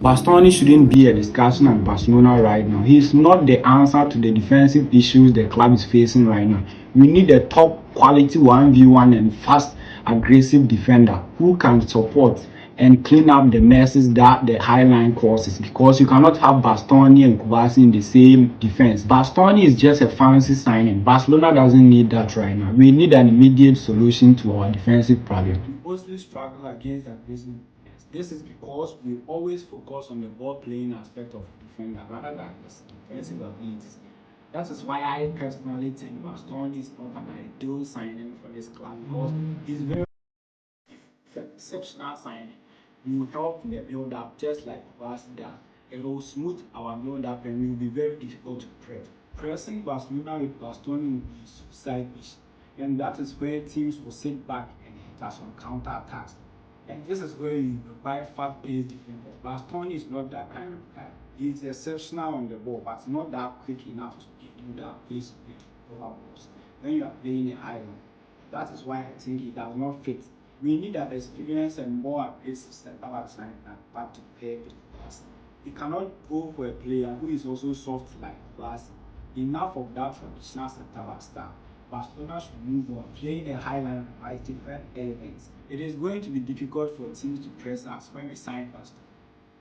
Bastoni shouldn't be a discussion at Barcelona right now. He's not the answer to the defensive issues the club is facing right now. We need a top quality 1v1 and fast, aggressive defender who can support and clean up the messes that the high line causes, because you cannot have Bastoni and Kubasi in the same defense. Bastoni is just a fancy signing. Barcelona doesn't need that right now. We need an immediate solution to our defensive problem. We mostly struggle against aggressive. This is because we always focus on the ball playing aspect of defender rather than the defensive abilities. That is why I personally think Bastoni is not an ideal signing for this club, because he's very exceptional signing. He will help in the build up just like Barca does. It will smooth our build up and it will be very difficult to press. Pressing Barcelona with Bastoni will be suicide mission. And that is where teams will sit back and hit us on counter attacks. And this is where you require fast-paced defenders. Bastoni is not that kind of guy. He's exceptional on the ball, but not that quick enough to give you that pace of balls when you are playing a high line. That is why I think he does not fit. We need an experienced and more aggressive center-back back to pair with us. We cannot go for a player who is also soft like Class. Enough of that traditional center-back style. Barcelona should move on. Playing a high line provides different elements. It is going to be difficult for teams to press us when we sign Bastoni.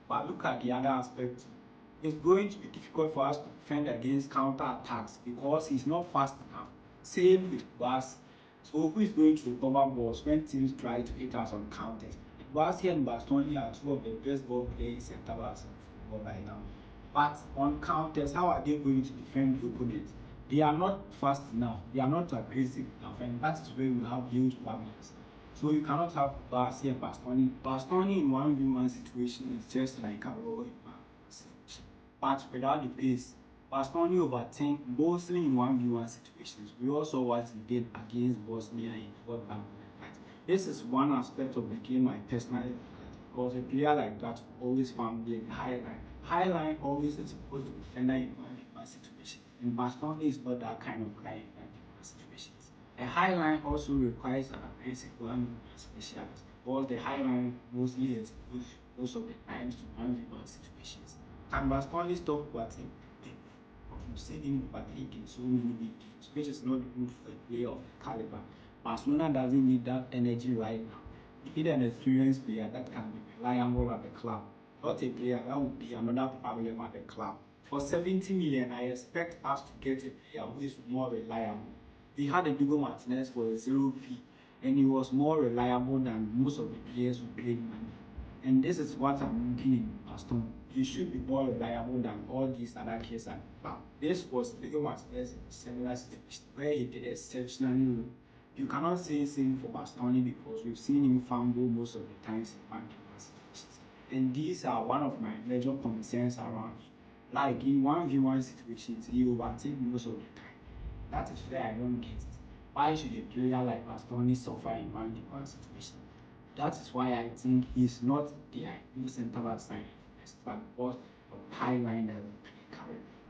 But look at the other aspect. It's going to be difficult for us to defend against counter attacks because he's not fast enough. Same with Bas. So who is going to recover balls when teams try to hit us on counters? Basi and Bastoni are two of the best ball playing centre backs in football right now. But on counters, how are they going to defend the opponent? They are not fast enough. They are not aggressive enough, and that is where we have huge problems. So you cannot have Basi and Bastoni. Bastoni in 1v1 situation is just like a role in man situation. But without the pace, Bastoni overthink mostly in 1v1 situations. We also what he did against Bosnia in World Cup. This is one aspect of the game I personally like, because a player like that always found the high line. High line always is supposed to defender in 1v1 situations. And Bastoni is not that kind of guy in 1v1 situations. A high line also requires an aggressive 1v1 specialist, because the high line mostly is exposed most of the times to 1v1 situations. Can Bastoni stop overthinking? We've seen him overthink in so many big games, which is not good for a player of caliber. Barcelona doesn't need that energy right now. We need an experienced player that can be reliable at the club, not a player that would be another problem at the club. For 70 million, I expect us to get a player who is more reliable. We had a Diego Martinez for a 0p, and he was more reliable than most of the players who played money. And this is what I'm looking in Bastoni. He should be more reliable than all these other cases. This was Diego Martinez in a similar situation where he did exceptionally well. You cannot say the same for Bastoni because we've seen him fumble most of the times in one-v-one situations. And these are one of my major concerns around him. Like in 1v1 situations, he overtakes most of the time. That is where I don't get it. Why should a player like Bastoni suffer in 1v1 situation? That is why I think he's not the ideal centre back signing, but because of high line level.